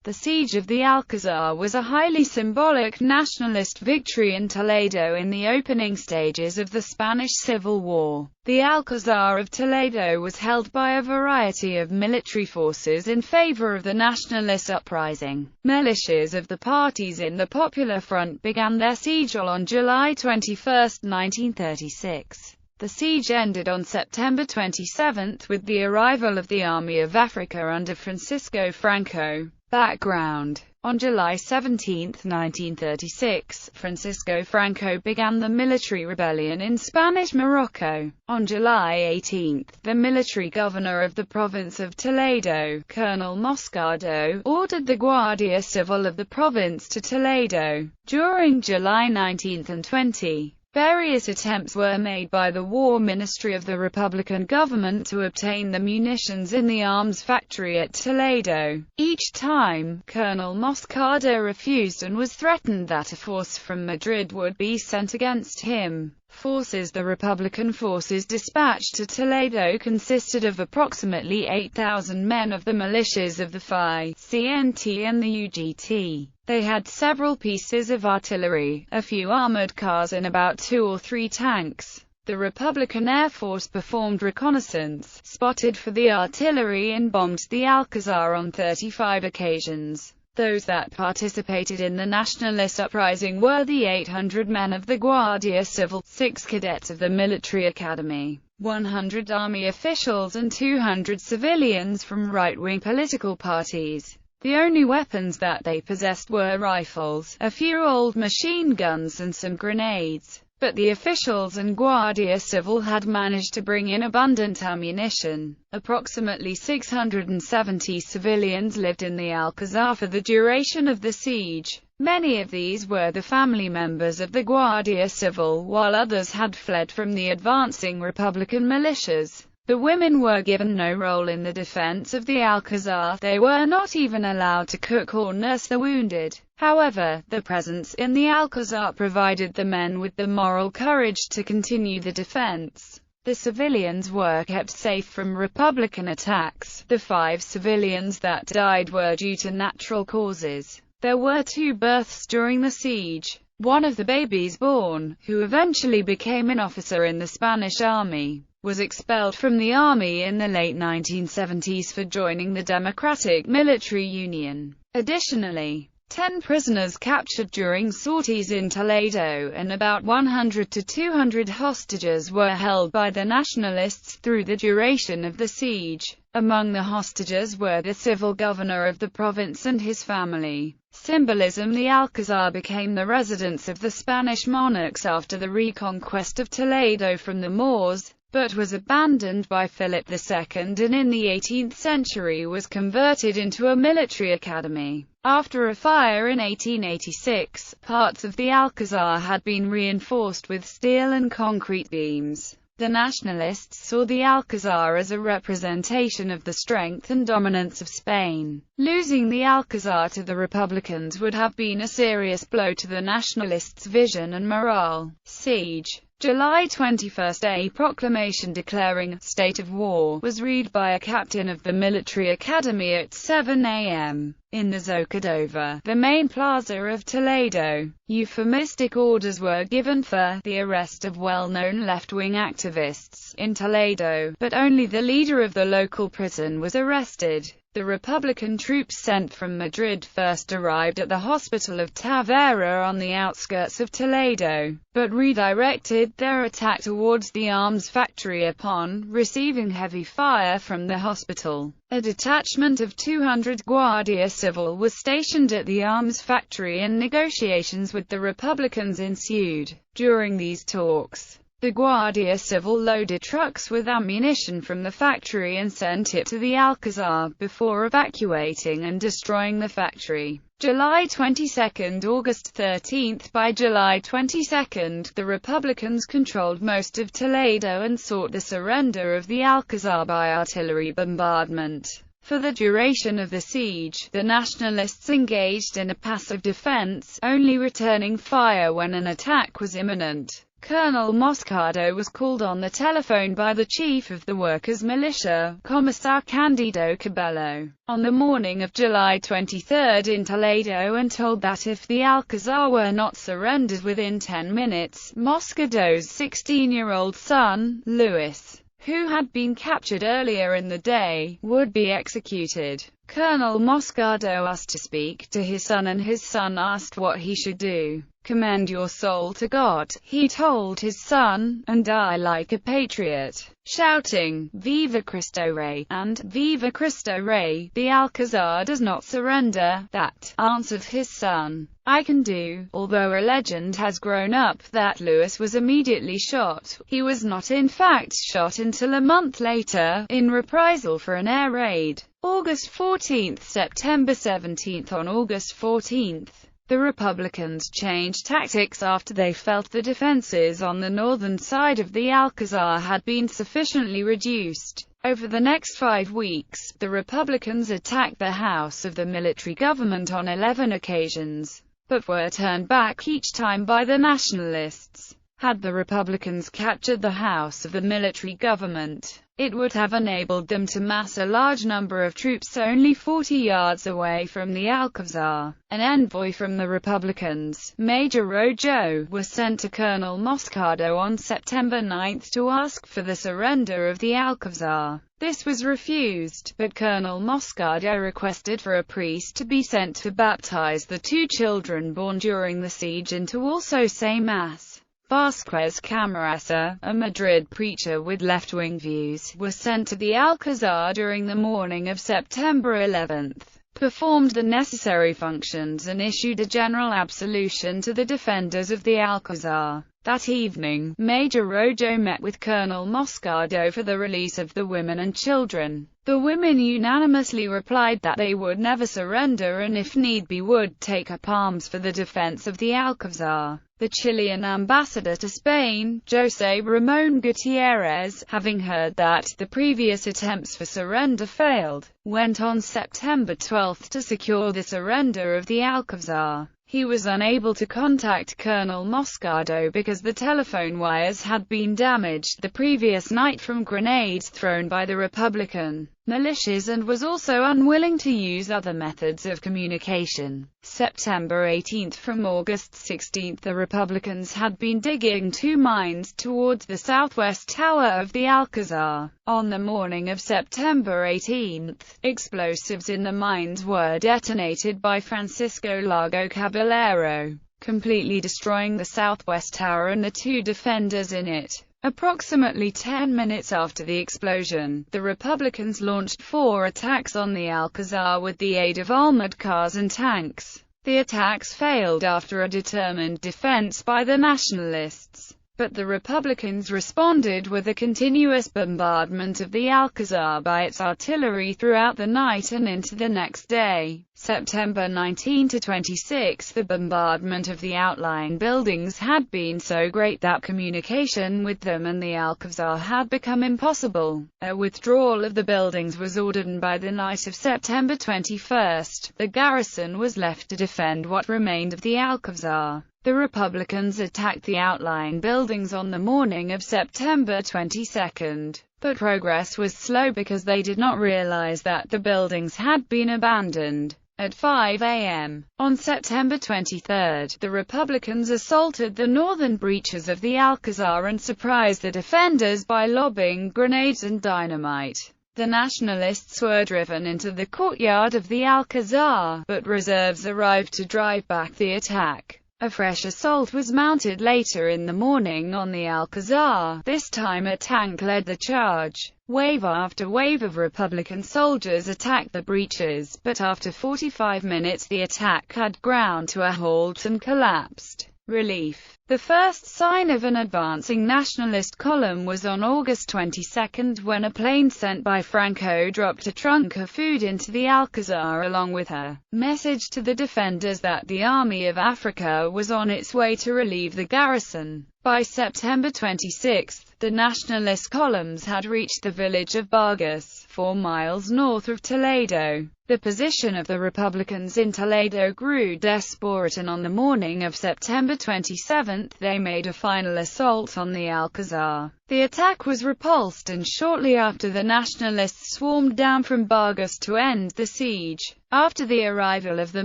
The siege of the Alcázar was a highly symbolic nationalist victory in Toledo in the opening stages of the Spanish Civil War. The Alcázar of Toledo was held by a variety of military forces in favor of the nationalist uprising. Militias of the parties in the Popular Front began their siege on July 21, 1936. The siege ended on September 27 with the arrival of the Army of Africa under Francisco Franco. Background: on July 17, 1936, Francisco Franco began the military rebellion in Spanish Morocco. On July 18, the military governor of the province of Toledo, Colonel Moscardo, ordered the Guardia Civil of the province to Toledo. During July 19 and 20, various attempts were made by the War Ministry of the Republican government to obtain the munitions in the arms factory at Toledo. Each time, Colonel Moscardo refused and was threatened that a force from Madrid would be sent against him. The Republican forces dispatched to Toledo consisted of approximately 8,000 men of the militias of the FI, CNT and the UGT. They had several pieces of artillery, a few armored cars and about 2 or 3 tanks. The Republican Air Force performed reconnaissance, spotted for the artillery and bombed the Alcázar on 35 occasions. Those that participated in the nationalist uprising were the 800 men of the Guardia Civil, 6 cadets of the military academy, 100 army officials and 200 civilians from right-wing political parties. The only weapons that they possessed were rifles, a few old machine guns and some grenades. But the officials and Guardia Civil had managed to bring in abundant ammunition. Approximately 670 civilians lived in the Alcázar for the duration of the siege. Many of these were the family members of the Guardia Civil, while others had fled from the advancing Republican militias. The women were given no role in the defense of the Alcázar. They were not even allowed to cook or nurse the wounded. However, the presence in the Alcázar provided the men with the moral courage to continue the defense. The civilians were kept safe from Republican attacks. The 5 civilians that died were due to natural causes. There were 2 births during the siege. One of the babies born, who eventually became an officer in the Spanish army, was expelled from the army in the late 1970s for joining the Democratic Military Union. Additionally, 10 prisoners captured during sorties in Toledo and about 100 to 200 hostages were held by the Nationalists through the duration of the siege. Among the hostages were the civil governor of the province and his family. Symbolism: the Alcázar became the residence of the Spanish monarchs after the reconquest of Toledo from the Moors, but was abandoned by Philip II and in the 18th century was converted into a military academy. After a fire in 1886, parts of the Alcázar had been reinforced with steel and concrete beams. The Nationalists saw the Alcázar as a representation of the strength and dominance of Spain. Losing the Alcázar to the Republicans would have been a serious blow to the Nationalists' vision and morale. Siege. July 21, a proclamation declaring state of war was read by a captain of the military academy at 7 a.m. in the Zocadova, the main plaza of Toledo. Euphemistic orders were given for the arrest of well-known left-wing activists in Toledo, but only the leader of the local prison was arrested. The Republican troops sent from Madrid first arrived at the hospital of Tavera on the outskirts of Toledo, but redirected their attack towards the arms factory upon receiving heavy fire from the hospital. A detachment of 200 Guardia Civil was stationed at the arms factory and negotiations with the Republicans ensued. During these talks, the Guardia Civil loaded trucks with ammunition from the factory and sent it to the Alcázar, before evacuating and destroying the factory. July 22, August 13. By July 22, the Republicans controlled most of Toledo and sought the surrender of the Alcázar by artillery bombardment. For the duration of the siege, the Nationalists engaged in a passive defense, only returning fire when an attack was imminent. Colonel Moscardo was called on the telephone by the chief of the workers' militia, Commissar Candido Cabello, on the morning of July 23 in Toledo and told that if the Alcázar were not surrendered within 10 minutes, Moscardo's 16-year-old son, Luis, who had been captured earlier in the day, would be executed. Colonel Moscardo asked to speak to his son and his son asked what he should do. "Commend your soul to God," he told his son, "and die like a patriot," shouting, "Viva Cristo Rey," and "Viva Cristo Rey, the Alcázar does not surrender." "That," answered his son, "I can do," although a legend has grown up that Luis was immediately shot. He was not in fact shot until a month later, in reprisal for an air raid. August 14, September 17. On August 14, the Republicans changed tactics after they felt the defenses on the northern side of the Alcázar had been sufficiently reduced. Over the next 5 weeks, the Republicans attacked the house of the military government on 11 occasions, but were turned back each time by the Nationalists. Had the Republicans captured the house of the military government, it would have enabled them to mass a large number of troops only 40 yards away from the Alcázar. An envoy from the Republicans, Major Rojo, was sent to Colonel Moscardo on September 9 to ask for the surrender of the Alcázar. This was refused, but Colonel Moscardo requested for a priest to be sent to baptize the 2 children born during the siege and to also say Mass. Vasquez Camarasa, a Madrid preacher with left-wing views, was sent to the Alcázar during the morning of September 11, performed the necessary functions and issued a general absolution to the defenders of the Alcázar. That evening, Major Rojo met with Colonel Moscardo for the release of the women and children. The women unanimously replied that they would never surrender and if need be would take up arms for the defense of the Alcázar. The Chilean ambassador to Spain, José Ramón Gutiérrez, having heard that the previous attempts for surrender failed, went on September 12 to secure the surrender of the Alcázar. He was unable to contact Colonel Moscardo because the telephone wires had been damaged the previous night from grenades thrown by the Republican militias and was also unwilling to use other methods of communication. September 18 From August 16 the Republicans had been digging 2 mines towards the southwest tower of the Alcázar. On the morning of September 18, explosives in the mines were detonated by Francisco Largo Caballero, completely destroying the southwest tower and the 2 defenders in it. Approximately 10 minutes after the explosion, the Republicans launched 4 attacks on the Alcázar with the aid of armored cars and tanks. The attacks failed after a determined defense by the Nationalists, but the Republicans responded with a continuous bombardment of the Alcázar by its artillery throughout the night and into the next day. September 19 to 26, the bombardment of the outlying buildings had been so great that communication with them and the Alcázar had become impossible. A withdrawal of the buildings was ordered and by the night of September 21, the garrison was left to defend what remained of the Alcázar. The Republicans attacked the outlying buildings on the morning of September 22, but progress was slow because they did not realize that the buildings had been abandoned. At 5 a.m. on September 23, the Republicans assaulted the northern breaches of the Alcázar and surprised the defenders by lobbing grenades and dynamite. The Nationalists were driven into the courtyard of the Alcázar, but reserves arrived to drive back the attack. A fresh assault was mounted later in the morning on the Alcázar. This time a tank led the charge. Wave after wave of Republican soldiers attacked the breaches, but after 45 minutes the attack had ground to a halt and collapsed. Relief. The first sign of an advancing nationalist column was on August 22 when a plane sent by Franco dropped a trunk of food into the Alcázar along with a message to the defenders that the Army of Africa was on its way to relieve the garrison. By September 26, the Nationalist columns had reached the village of Vargas, 4 miles north of Toledo. The position of the Republicans in Toledo grew desperate, and on the morning of September 27 they made a final assault on the Alcázar. The attack was repulsed, and shortly after the Nationalists swarmed down from Vargas to end the siege. After the arrival of the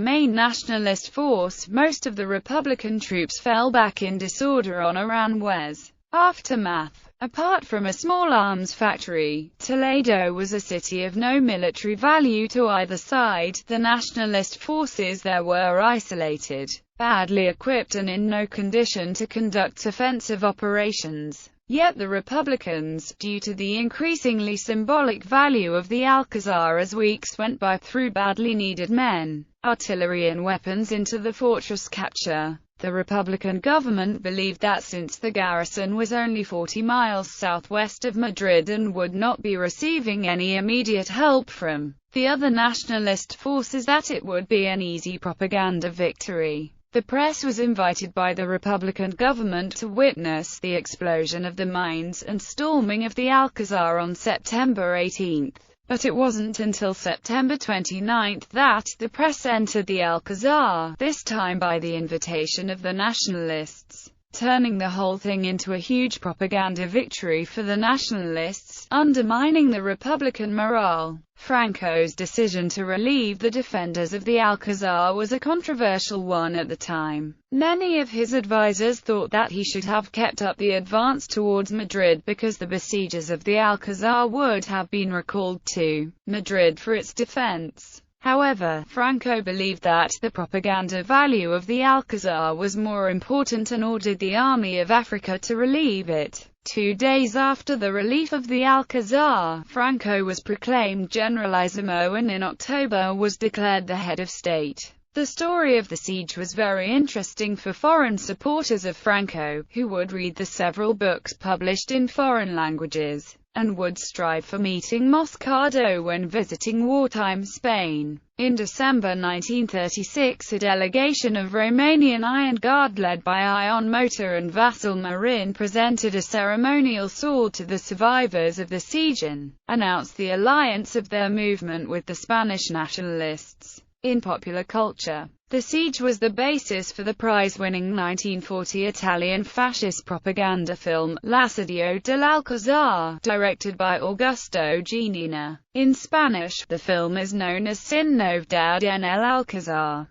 main Nationalist force, most of the Republican troops fell back in disorder on Aranjuez. Aftermath. Apart from a small arms factory, Toledo was a city of no military value to either side. The Nationalist forces there were isolated, badly equipped, and in no condition to conduct offensive operations. Yet the Republicans, due to the increasingly symbolic value of the Alcázar as weeks went by, threw badly needed men, artillery and weapons into the fortress capture. The Republican government believed that since the garrison was only 40 miles southwest of Madrid and would not be receiving any immediate help from the other nationalist forces, that it would be an easy propaganda victory. The press was invited by the Republican government to witness the explosion of the mines and storming of the Alcázar on September 18. But it wasn't until September 29 that the press entered the Alcázar, this time by the invitation of the Nationalists, turning the whole thing into a huge propaganda victory for the Nationalists, undermining the Republican morale. Franco's decision to relieve the defenders of the Alcázar was a controversial one at the time. Many of his advisers thought that he should have kept up the advance towards Madrid because the besiegers of the Alcázar would have been recalled to Madrid for its defense. However, Franco believed that the propaganda value of the Alcázar was more important and ordered the Army of Africa to relieve it. 2 days after the relief of the Alcázar, Franco was proclaimed Generalissimo and in October was declared the head of state. The story of the siege was very interesting for foreign supporters of Franco, who would read the several books published in foreign languages, and would strive for meeting Moscardó when visiting wartime Spain. In December 1936, a delegation of Romanian Iron Guard led by Ion Motor and Vasil Marin presented a ceremonial sword to the survivors of the siege and announced the alliance of their movement with the Spanish Nationalists. In popular culture, the siege was the basis for the prize-winning 1940 Italian fascist propaganda film, L'Assedio dell'Alcázar, directed by Augusto Ginina. In Spanish, the film is known as Sin Novedad en el Alcázar.